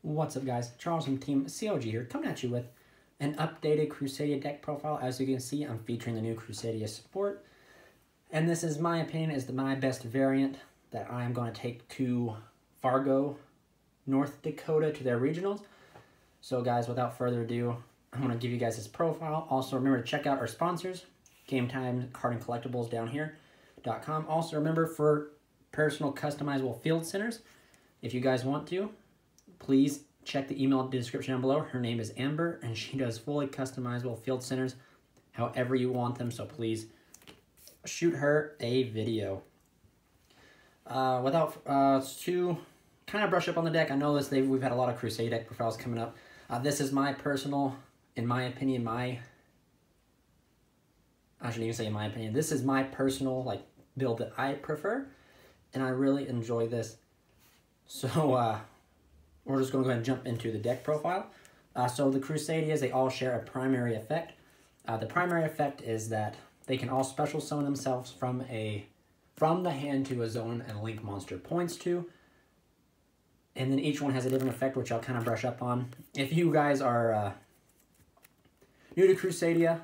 What's up, guys? Charles from Team COG here, coming at you with an updated Crusadia deck profile. As you can see, I'm featuring the new Crusadia support, and this is my opinion is my best variant that I'm going to take to Fargo, North Dakota to their regionals. So guys, without further ado, I'm going to give you guys this profile. Also remember to check out our sponsors, Gametime Card and Collectibles down here.com. Also remember, for personal customizable field centers, if you guys want to, please check the email description down below. Her name is Amber, and she does fully customizable field centers however you want them, so please shoot her a video. To kind of brush up on the deck, I know we've had a lot of Crusadia deck profiles coming up. This is my personal, in my opinion, I shouldn't even say in my opinion, this is my personal build that I prefer, and I really enjoy this. So we're just going to go ahead and jump into the deck profile. So the Crusadias, they all share a primary effect. The primary effect is that they can all special summon themselves from the hand to a zone and link monster points to. And then each one has a different effect, which I'll kind of brush up on. If you guys are new to Crusadia,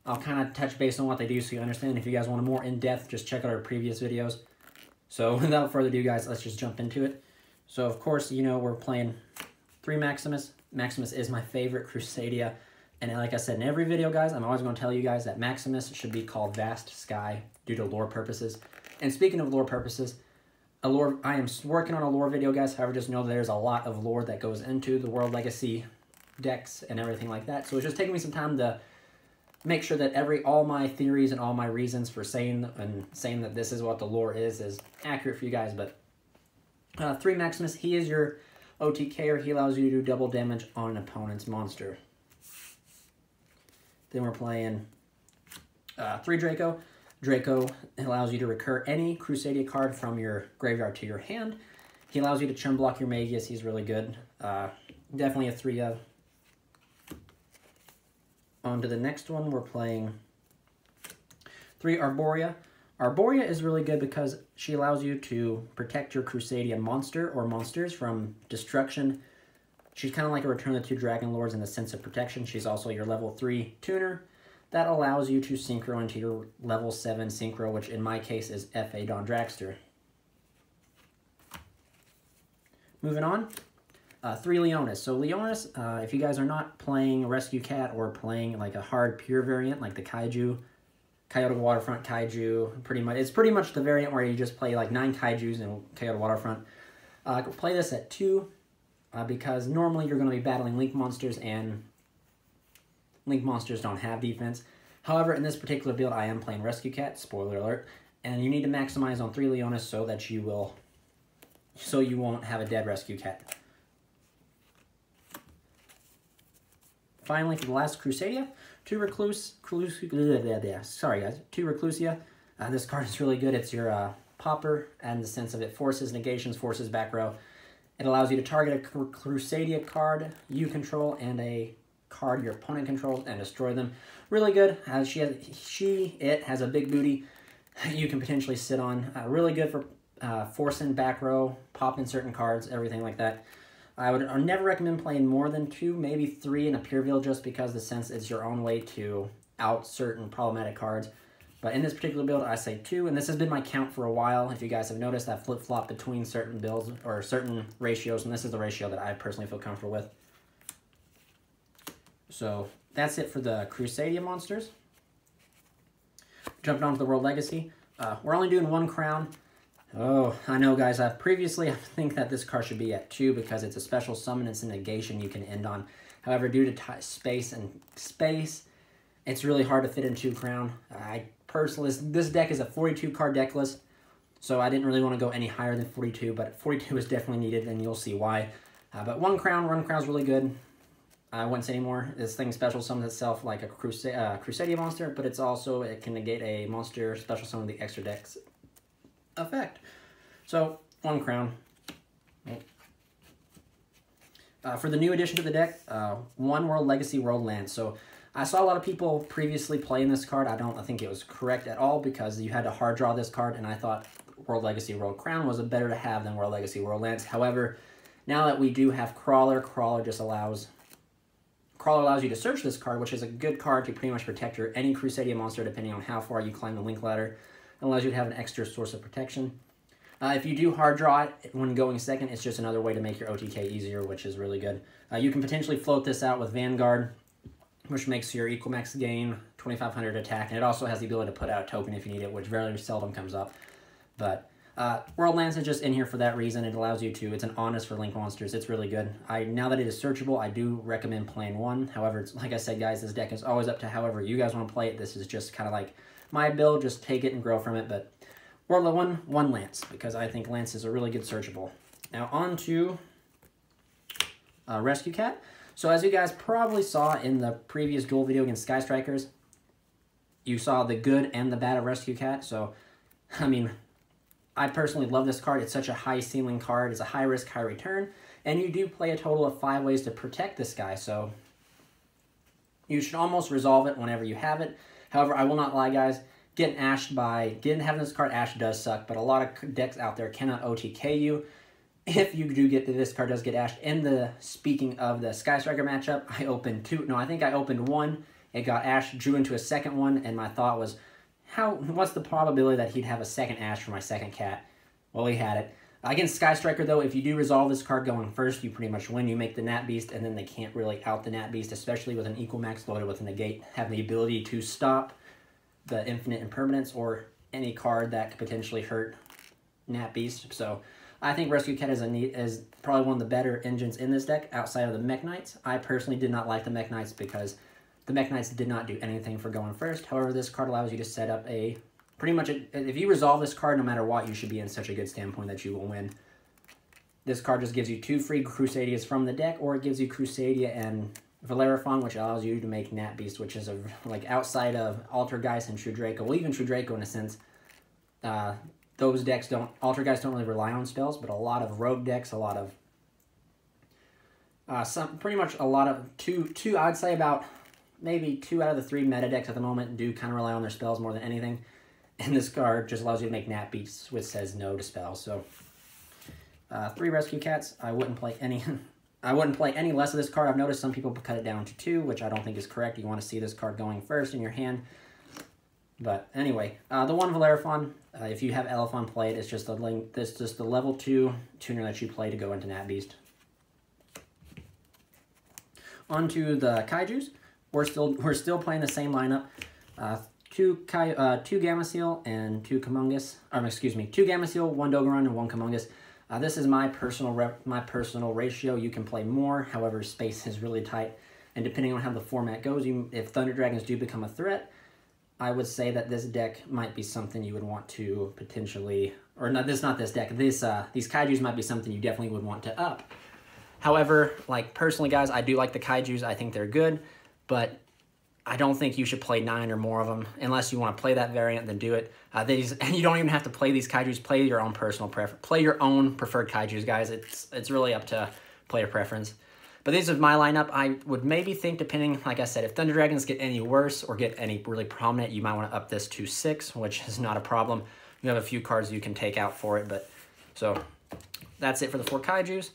I'll kind of touch base on what they do so you understand. If you guys want a more in-depth, just check out our previous videos. So without further ado, guys, let's just jump into it. So of course, you know, we're playing 3 Maximus. Maximus is my favorite Crusadia. And like I said in every video, guys, I'm always going to tell you guys that Maximus should be called Vast Sky due to lore purposes. And speaking of lore purposes, I am working on a lore video, guys. However, just know that there's a lot of lore that goes into the World Legacy decks and everything like that. So it's just taking me some time to make sure that all my theories and all my reasons for saying that this is what the lore is accurate for you guys. But 3 Maximus, he is your OTKer. He allows you to do double damage on an opponent's monster. Then we're playing 3 Draco. Draco allows you to recur any Crusadia card from your graveyard to your hand. He allows you to churn block your Magius. He's really good. Definitely a 3 of. On to the next one, we're playing 3 Arborea. Arborea is really good because she allows you to protect your Crusadia monster or monsters from destruction. She's kind of like a Return of the 2 Dragon Lords in the sense of protection. She's also your level 3 tuner that allows you to synchro into your level 7 synchro, which in my case is F.A. Don Dragster. Moving on, 3 Leonis. So Leonis, if you guys are not playing Rescue Cat or playing like a hard pure variant like the Kaiju, Coyote Waterfront Kaiju, it's pretty much the variant where you just play like 9 Kaijus in Coyote Waterfront. Play this at 2 because normally you're going to be battling Link monsters, and Link monsters don't have defense. However, in this particular build, I am playing Rescue Cat, spoiler alert, and you need to maximize on 3 Leonis so that you won't have a dead Rescue Cat. Finally, for the last Crusadia, 2 Reclusia. This card is really good. It's your popper, and the sense of it forces negations, forces back row. It allows you to target a Crusadia card you control and a card your opponent controls and destroy them. Really good. It has a big booty you can potentially sit on. Really good for forcing back row, popping certain cards, everything like that. I would never recommend playing more than 2, maybe 3 in a Pureville, just because the sense it's your own way to out certain problematic cards. But in this particular build, I say 2, and this has been my count for a while. If you guys have noticed, I flip-flop between certain builds or certain ratios, and this is the ratio that I personally feel comfortable with. So that's it for the Crusadia monsters. Jumping on to the World Legacy. We're only doing 1 crown. Oh, I know, guys. Previously, I think that this card should be at 2 because it's a special summon. It's a negation you can end on. However, due to space, it's really hard to fit in 2 crown. This deck is a 42-card deck list, so I didn't really want to go any higher than 42, but 42 is definitely needed, and you'll see why. But 1 crown is really good. I wouldn't say anymore. This thing special summons itself like a Crusadia monster, but it can negate a monster special summon the extra deck's effect. So 1 crown. For the new addition to the deck, 1 World Legacy World Lance. So I saw a lot of people previously playing this card. I think it was correct at all because you had to hard draw this card, and I thought World Legacy World Crown was a better to have than World Legacy World Lance. However, Now that we do have Crawler, Crawler allows you to search this card, which is a good card to pretty much protect any Crusadia monster depending on how far you climb the link ladder. It allows you to have an extra source of protection. If you do hard draw it when going second, it's just another way to make your OTK easier, which is really good. You can potentially float this out with Vanguard, which makes your equal max gain 2,500 attack, and it also has the ability to put out a token if you need it, which very seldom comes up. But World Lance is just in here for that reason. It allows you to, it's an honest for link monsters. It's really good. Now that it is searchable, I do recommend playing one. However, it's, like I said, guys, this deck is always up to however you guys want to play it. This is just kind of like my build. Just take it and grow from it. But World one Lance, because I think Lance is a really good searchable. Now on to Rescue Cat. So as you guys probably saw in the previous duel video against Sky Strikers, you saw the good and the bad of Rescue Cat. So, I mean, I personally love this card. It's such a high ceiling card. It's a high risk, high return. And you do play a total of 5 ways to protect this guy. So you should almost resolve it whenever you have it. However, I will not lie, guys. Having this card ashed does suck. But a lot of decks out there cannot OTK you. If you do get this card does get ashed. Speaking of the Sky Striker matchup, I opened 2. No, I think I opened 1. It got ashed, drew into a second one. And my thought was, what's the probability that he'd have a second ash for my second cat? Well, he had it. Against Sky Striker, though, if you do resolve this card going first, you pretty much win. You make the Nat Beast, and then they can't really out the Nat Beast, especially with an equal max loaded with a negate, having the ability to stop the Infinite Impermanence or any card that could potentially hurt Nat Beast. So I think Rescue Cat is probably one of the better engines in this deck outside of the Mech Knights. I personally did not like the Mech Knights because the Mech Knights did not do anything for going first. However, this card allows you to set up if you resolve this card, no matter what, you should be in such a good standpoint that you will win. This card just gives you 2 free Crusadias from the deck, or it gives you Crusadia and Valeriphon, which allows you to make Nat Beast, which is outside of Altergeist and True Draco. Well, even True Draco in a sense. Those decks Altergeist don't really rely on spells, but a lot of rogue decks, I'd say about maybe 2 out of the 3 meta decks at the moment do kind of rely on their spells more than anything. And this card just allows you to make Nat Beasts, which says no to spells. So 3 Rescue Cats. I wouldn't play any less of this card. I've noticed some people cut it down to 2, which I don't think is correct. You want to see this card going first in your hand. But anyway, the one Valeriphon, if you have Elephon played, it's just the level 2 tuner that you play to go into Nat Beast. On to the Kaijus. We're still playing the same lineup. 2 Gameciel and 2 Kumongus. 2 Gameciel, 1 Dogoran, and 1 Kumongus. This is my personal ratio. You can play more, however, space is really tight. And depending on how the format goes, if Thunder Dragons do become a threat, I would say that this deck might be something you would want to potentially, or not this deck. These Kaijus might be something you definitely would want to up. However, personally, guys, I do like the Kaijus. I think they're good. But I don't think you should play 9 or more of them. Unless you want to play that variant, then do it. And you don't even have to play these Kaijus. Play your own personal preference. Play your own preferred Kaijus, guys. It's really up to player preference. But this is my lineup. I would maybe think, depending, like I said, if Thunder Dragons get any worse or get any really prominent, you might want to up this to 6, which is not a problem. You have a few cards you can take out for it. But so that's it for the 4 Kaijus.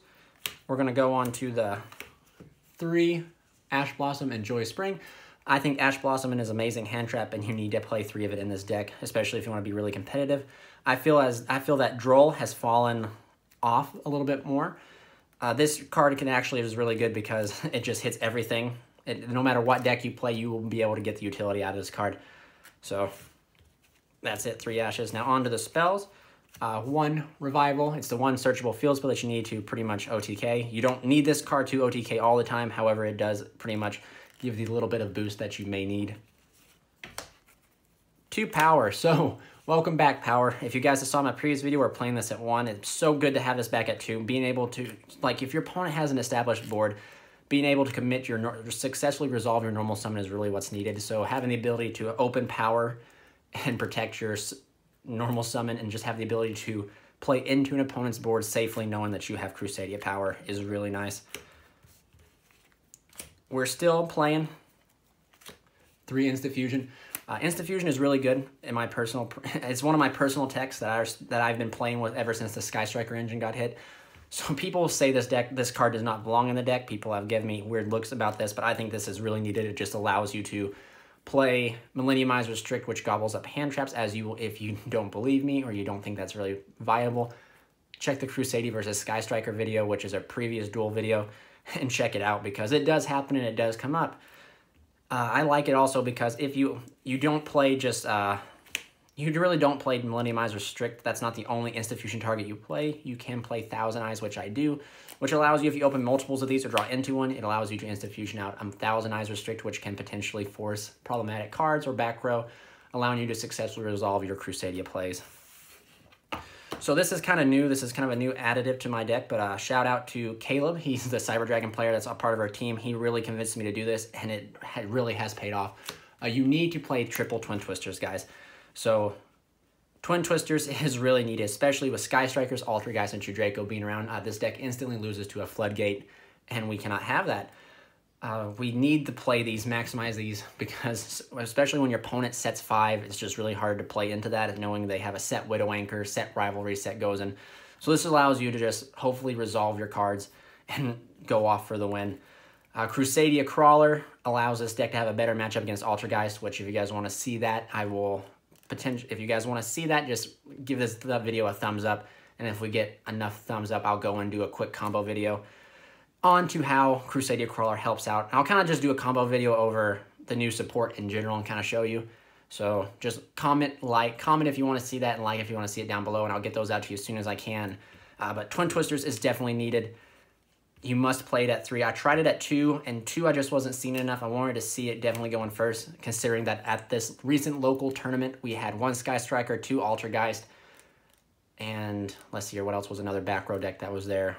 We're going to go on to the 3 Ash Blossom and Joy Spring. I think Ash Blossom is an amazing hand trap, and you need to play 3 of it in this deck, especially if you want to be really competitive. I feel that Droll has fallen off a little bit more. This card is really good because it just hits everything. No matter what deck you play, you will be able to get the utility out of this card. So that's it, 3 Ashes. Now on to the spells. 1 Revival. It's the 1 searchable field spell that you need to pretty much OTK. You don't need this card to OTK all the time. However, it does pretty much give you the little bit of boost that you may need. 2 Power. So, welcome back, Power. If you guys saw my previous video, we're playing this at 1. It's so good to have this back at 2. Being able to, if your opponent has an established board, being able to commit successfully resolve your normal summon is really what's needed. So, having the ability to open Power and protect your normal summon and just have the ability to play into an opponent's board safely knowing that you have Crusadia power is really nice. We're still playing 3 Instant Fusion. Instant Fusion is really good in my personal... It's one of my personal techs that I've been playing with ever since the Sky Striker engine got hit. So people say this card does not belong in the deck. People have given me weird looks about this, but I think this is really needed. It just allows you to play Millenniumize Restrict, which gobbles up hand traps. If you don't believe me or you don't think that's really viable, check the Crusadia versus Sky Striker video, which is a previous duel video, and check it out because it does happen and it does come up. I like it also because if you don't play just you really don't play Millenniumize Restrict. That's not the only Insta-Fusion target you play. You can play Thousand Eyes, which I do, which allows you, if you open multiples of these or draw into one, it allows you to Insta-Fusion out Thousand Eyes Restrict, which can potentially force problematic cards or back row, allowing you to successfully resolve your Crusadia plays. So this is kind of new. This is kind of a new additive to my deck, but shout out to Caleb. He's the Cyber Dragon player that's a part of our team. He really convinced me to do this, and it really has paid off. You need to play triple Twin Twisters, guys. So Twin Twisters is really needed, especially with Sky Strikers, Altergeist, and True Draco being around. This deck instantly loses to a Floodgate, and we cannot have that. We need to play these, maximize these, because especially when your opponent sets 5, it's just really hard to play into that, knowing they have a set Widow Anchor, set Rivalry, set Gozen. So this allows you to just hopefully resolve your cards and go off for the win. Crusadia Crawler allows this deck to have a better matchup against Altergeist, which if you guys want to see that, I will... If you guys want to see that, just give this video a thumbs up, and if we get enough thumbs up, I'll go and do a quick combo video on to how Crusadia Crawler helps out. I'll kind of just do a combo video over the new support in general and kind of show you. So just comment if you want to see that, and like if you want to see it down below, and I'll get those out to you as soon as I can. But Twin Twisters is definitely needed. You must play it at 3. I tried it at 2, and 2 I just wasn't seeing enough. I wanted to see it definitely going first, considering that at this recent local tournament, we had 1 Sky Striker, 2 Altergeist, and let's see here, what else was another back row deck that was there?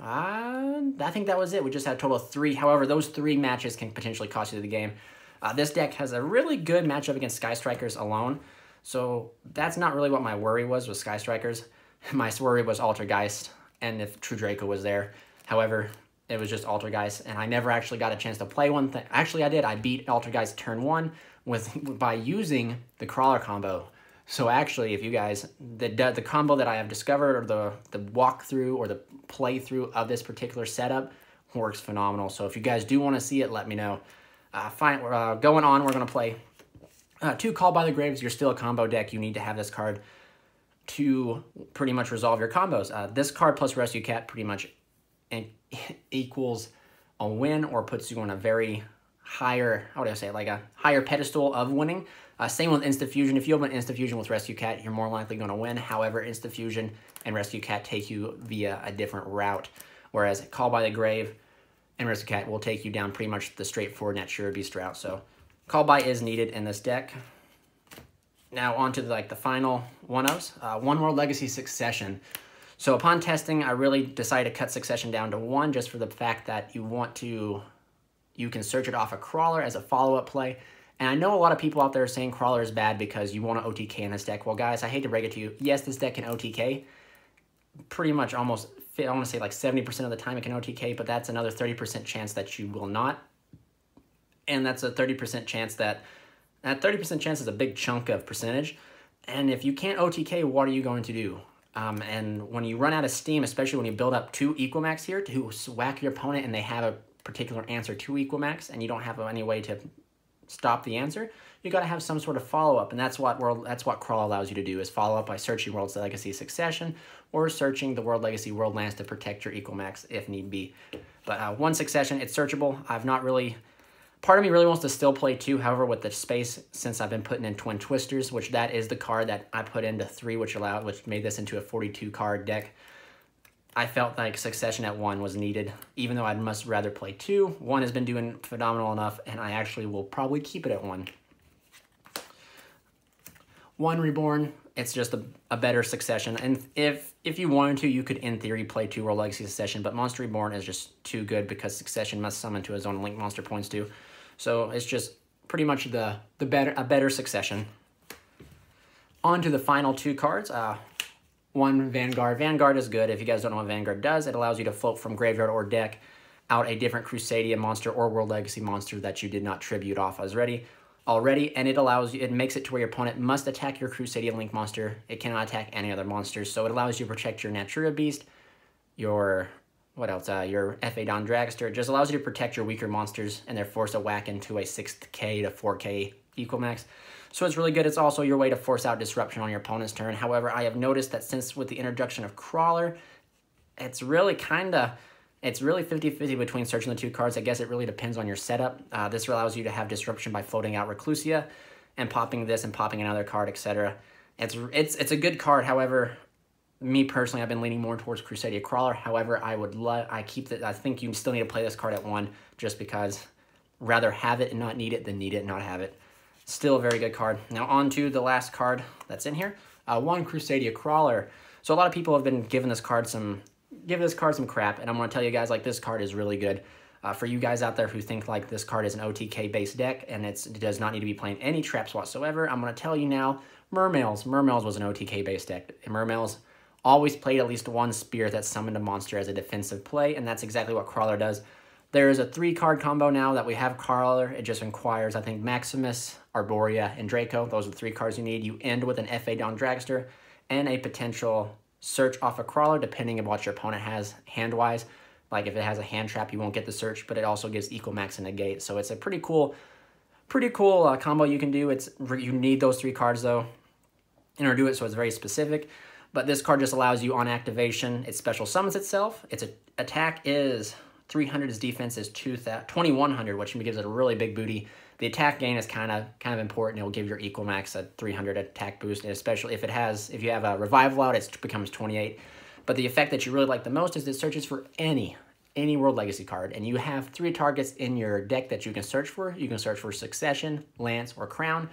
I think that was it. We just had a total of 3. However, those 3 matches can potentially cost you the game. This deck has a really good matchup against Sky Strikers alone, so that's not really what my worry was with Sky Strikers. My worry was Altergeist, and if True Draco was there. However, it was just Altergeist, and I never actually got a chance to play one thing. Actually, I did. I beat Altergeist turn 1 by using the Crawler combo. So actually, if you guys, the combo that I have discovered, or the walkthrough or the playthrough of this particular setup works phenomenal. So if you guys do want to see it, let me know. Fine. Going on, we're going to play 2 Call by the Graves. You're still a combo deck. You need to have this card to pretty much resolve your combos. This card plus Rescue Cat pretty much equals a win, or puts you on a very higher, how would I say, like a higher pedestal of winning. Same with Insta-Fusion. If you open Insta-Fusion with Rescue Cat, you're more likely going to win. However, Insta-Fusion and Rescue Cat take you via a different route, whereas Call by the Grave and Rescue Cat will take you down pretty much the straightforward Natura Beast route. So Call by is needed in this deck. Now on to the final one-ofs. One World Legacy Succession. So upon testing, I really decided to cut Succession down to 1, just for the fact that you can search it off a Crawler as a follow-up play. And I know a lot of people out there are saying Crawler is bad because you want to OTK in this deck. Well, guys, I hate to break it to you. Yes, this deck can OTK. Pretty much almost, I want to say like 70% of the time it can OTK, but that's another 30% chance that you will not. And that's a 30% chance that 30% chance is a big chunk of percentage. And if you can't OTK, what are you going to do? And when you run out of steam, especially when you build up 2 Equimax here to whack your opponent and they have a particular answer to Equimax and you don't have any way to stop the answer, you got to have some sort of follow-up. And that's what Crawl allows you to do, is follow up by searching World Legacy Succession or searching the World Legacy World Lands to protect your Equimax if need be. But 1 Succession, it's searchable. I've not really... Part of me really wants to still play 2, however, with the space, since I've been putting in Twin Twisters, which that is the card that I put into 3, which made this into a 42-card deck. I felt like Succession at 1 was needed, even though I'd much rather play 2. 1 has been doing phenomenal enough, and I actually will probably keep it at 1. 1 Reborn, it's just a better Succession, and if you wanted to, you could, in theory, play 2 World Legacy Succession, but Monster Reborn is just too good because Succession must summon to his own Link Monster points too. So it's just pretty much a better Succession. On to the final 2 cards. 1 Vanguard. Vanguard is good. If you guys don't know what Vanguard does, it allows you to float from graveyard or deck out a different Crusadia monster or World Legacy monster that you did not tribute off as ready. already, and it allows you, it makes it to where your opponent must attack your Crusadia Link monster. It cannot attack any other monsters, so it allows you to protect your Natura Beast, your, what else, your F.A. Don Dragster. It just allows you to protect your weaker monsters, and they're forced to whack into a 6k to 4k equal max. So it's really good. It's also your way to force out disruption on your opponent's turn. However, I have noticed that since with the introduction of Crawler, it's really 50-50 between searching the two cards. I guess it really depends on your setup. This allows you to have disruption by floating out Reclusia and popping this and popping another card, etc. It's a good card. However, me personally, I've been leaning more towards Crusadia Crawler. However, I think you still need to play this card at 1 just because rather have it and not need it than need it and not have it. Still a very good card. Now on to the last card that's in here. 1 Crusadia Crawler. So a lot of people have been giving this card some crap, and I'm going to tell you guys, like, this card is really good. For you guys out there who think like this card is an OTK-based deck and it does not need to be playing any traps whatsoever, I'm going to tell you now, Mermails was an OTK-based deck. And Mermails always played at least 1 Spirit that summoned a monster as a defensive play, and that's exactly what Crawler does. There is a 3-card combo now that we have Crawler. It just requires, I think, Maximus, Arborea, and Draco. Those are the 3 cards you need. You end with an F.A. Don Dragster and a potential search off a Crawler, depending on what your opponent has hand-wise. Like, if it has a hand trap, you won't get the search, but it also gives equal max and negate. So it's a pretty cool combo you can do. You need those 3 cards, though, in order to do it, so it's very specific. But this card just allows you, on activation, it special summons itself. Its attack is 300, its defense is 2100, which gives it a really big booty. The attack gain is kind of important. It will give your equal max a 300 attack boost, and especially if you have a revival out, it becomes 28. But the effect that you really like the most is it searches for any World Legacy card, and you have 3 targets in your deck that you can search for. You can search for Succession, Lance, or Crown.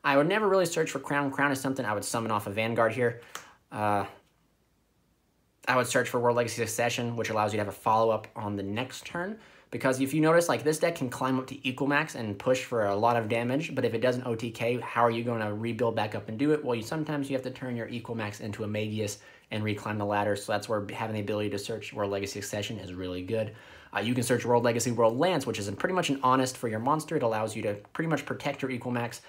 I would never really search for Crown. Crown is something I would summon off of Vanguard here. I would search for World Legacy Succession, which allows you to have a follow-up on the next turn. Because if you notice, like, this deck can climb up to equal max and push for a lot of damage, but if it doesn't OTK, how are you going to rebuild back up and do it? Well, sometimes you have to turn your equal max into a Magius and reclimb the ladder, so that's where having the ability to search World Legacy Succession is really good. You can search World Legacy World Lance, which is pretty much an honest for your monster. It allows you to pretty much protect your equal max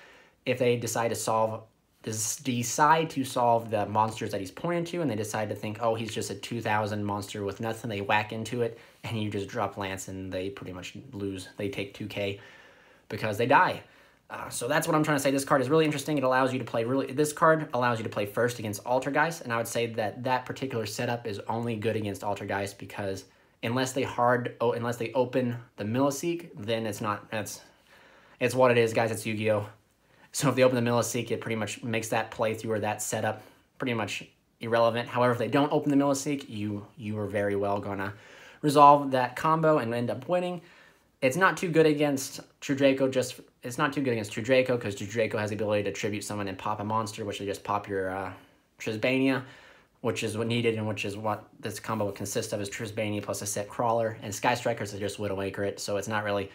if they decide to solve the monsters that he's pointing to, and they decide to think, oh, he's just a 2000 monster with nothing. They whack into it, and you just drop Lance, and they pretty much lose. They take 2k because they die. So that's what I'm trying to say. This card is really interesting. It allows you to play this card allows you to play first against Altergeist, and I would say that particular setup is only good against Altergeist because unless they open the Milliseek, then it's what it is, guys. It's Yu-Gi-Oh! So if they open the Milliseek, it pretty much makes that playthrough or that setup pretty much irrelevant. However, if they don't open the Milliseek, you are very well going to resolve that combo and end up winning. It's not too good against True Draco. It's not too good against True Draco because True Draco has the ability to tribute someone and pop a monster, which will just pop your Trisbania, which is what needed and which is what this combo would consist of, is Trisbania plus a set Crawler, and Sky Strikers is just Widowmaker it, so it's not really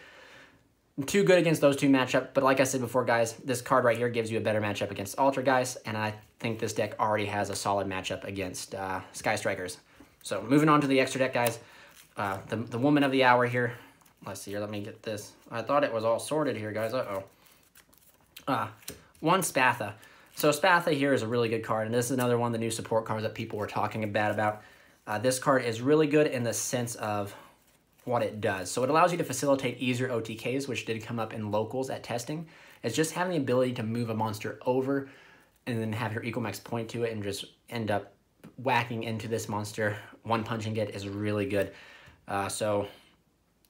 too good against those 2 matchup. But like I said before, guys, this card right here gives you a better matchup against Altergeist, and I think this deck already has a solid matchup against Sky Strikers. So moving on to the extra deck, guys. The woman of the hour here. Let's see here. Let me get this. I thought it was all sorted here, guys. Uh-oh. 1 Spatha. So Spatha here is a really good card, and this is another one of the new support cards that people were talking bad about. This card is really good in the sense of what it does. So it allows you to facilitate easier OTKs, which did come up in locals at testing. It's just having the ability to move a monster over and then have your equal max point to it and just end up whacking into this monster. 1-punching it is really good. So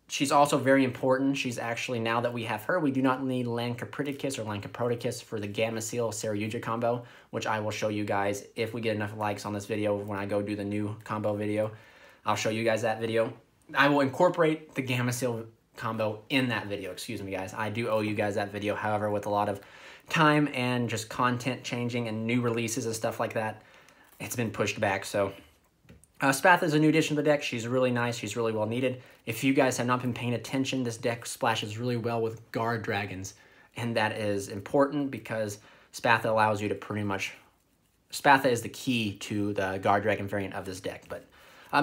she's also very important. She's actually, now that we have her, we do not need Lancapriticus or Lancaproticus for the Gamma Seal Saryuja combo, which I will show you guys if we get enough likes on this video when I go do the new combo video. I'll show you guys that video. I will incorporate the Gamma Seal combo in that video. Excuse me, guys. I do owe you guys that video. However, with a lot of time and just content changing and new releases and stuff like that, it's been pushed back. So Spatha is a new addition to the deck. She's really nice. She's really well needed. If you guys have not been paying attention, this deck splashes really well with Guard Dragons. And that is important because Spatha allows you to pretty much... Spatha is the key to the Guard Dragon variant of this deck. But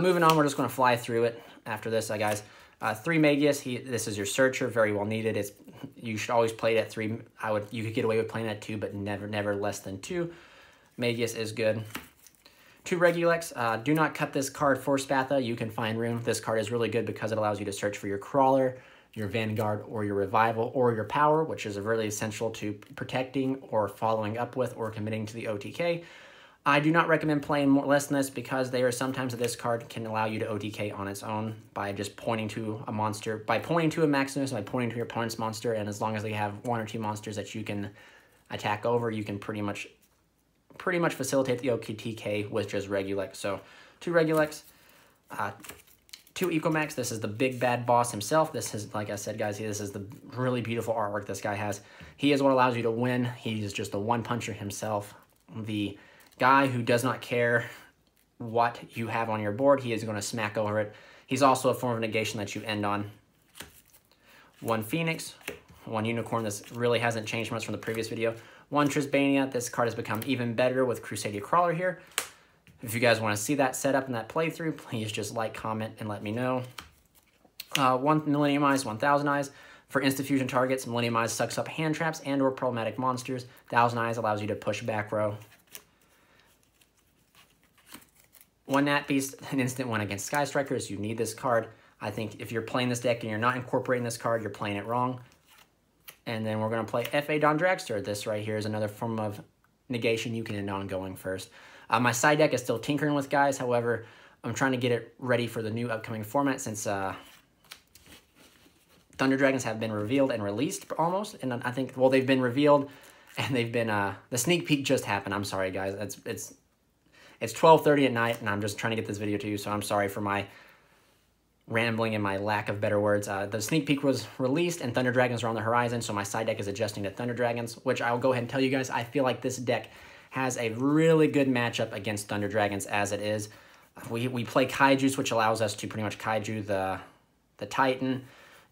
moving on, we're just going to fly through it after this, guys. 3 Magius. This is your Searcher. Very well needed. You should always play it at 3. You could get away with playing at 2, but never less than 2. Magus is good. 2 Regulex. Do not cut this card for Spatha. You can find room. This card is really good because it allows you to search for your Crawler, your Vanguard, or your Revival, or your Power, which is really essential to protecting or following up with or committing to the OTK. I do not recommend playing less than this because there are sometimes that this card can allow you to OTK on its own by just pointing to a monster, by pointing to a Maximus, by pointing to your opponent's monster, and as long as they have 1 or 2 monsters that you can attack over, you can pretty much facilitate the OTK with just Regulex. So 2 Regulex, 2 Ecomax. This is the big bad boss himself. This is, like I said, guys, this is the really beautiful artwork this guy has. He is what allows you to win. He's just a one-puncher himself. The guy who does not care what you have on your board, he is going to smack over it. He's also a form of negation that you end on. 1 Phoenix, 1 Unicorn. This really hasn't changed much from the previous video. 1 Trisbania. This card has become even better with Crusadia Crawler here. If you guys want to see that setup and that playthrough, please just like, comment, and let me know. 1 Millennium Eyes, 1000 Eyes. For insta-fusion targets, Millennium Eyes sucks up hand traps and or problematic monsters. 1000 Eyes allows you to push back row. 1 Nat Beast, an instant 1 against Sky Strikers. You need this card. I think if you're playing this deck and you're not incorporating this card, you're playing it wrong. And then we're going to play F.A. Don Dragster. This right here is another form of negation you can end on going first. My side deck is still tinkering with, guys. However, I'm trying to get it ready for the new upcoming format since Thunder Dragons have been revealed and released almost. And I think, well, they've been revealed and they've been, the sneak peek just happened. I'm sorry, guys. It's 12:30 at night, and I'm just trying to get this video to you, so I'm sorry for my rambling and my lack of better words. The sneak peek was released, and Thunder Dragons are on the horizon, so my side deck is adjusting to Thunder Dragons, which I'll go ahead and tell you guys, I feel like this deck has a really good matchup against Thunder Dragons as it is. We play Kaijus, which allows us to pretty much Kaiju the Titan,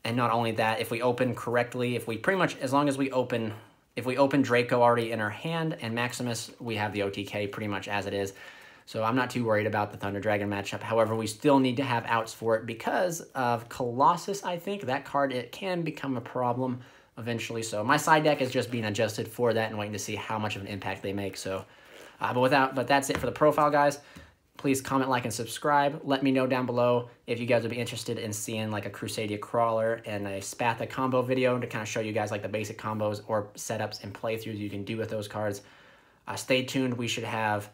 and not only that, if we open correctly, if we pretty much, as long as we open, if we open Draco already in our hand and Maximus, we have the OTK pretty much as it is. So I'm not too worried about the Thunder Dragon matchup. However, we still need to have outs for it because of Colossus, I think. That card, it can become a problem eventually. So my side deck is just being adjusted for that and waiting to see how much of an impact they make. So, but that's it for the profile, guys. Please comment, like, and subscribe. Let me know down below if you guys would be interested in seeing like a Crusadia Crawler and a Spatha combo video to kind of show you guys like the basic combos or setups and playthroughs you can do with those cards. Stay tuned. We should have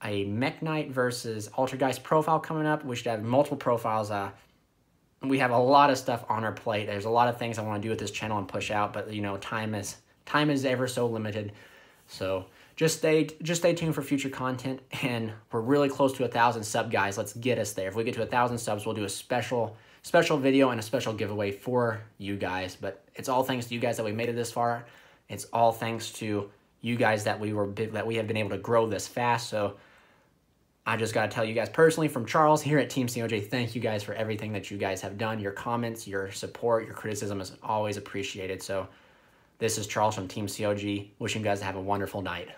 a Mech Knight versus Altergeist profile coming up. We should have multiple profiles. We have a lot of stuff on our plate. There's a lot of things I want to do with this channel and push out, but you know, time is ever so limited. So just stay tuned for future content, and we're really close to 1,000 sub, guys. Let's get us there. If we get to 1,000 subs, we'll do a special video and a special giveaway for you guys. But it's all thanks to you guys that we made it this far. It's all thanks to you guys that we have been able to grow this fast. So I just got to tell you guys personally from Charles here at Team COJ, thank you guys for everything that you guys have done. Your comments, your support, your criticism is always appreciated. So this is Charles from Team COG, wishing you guys to have a wonderful night.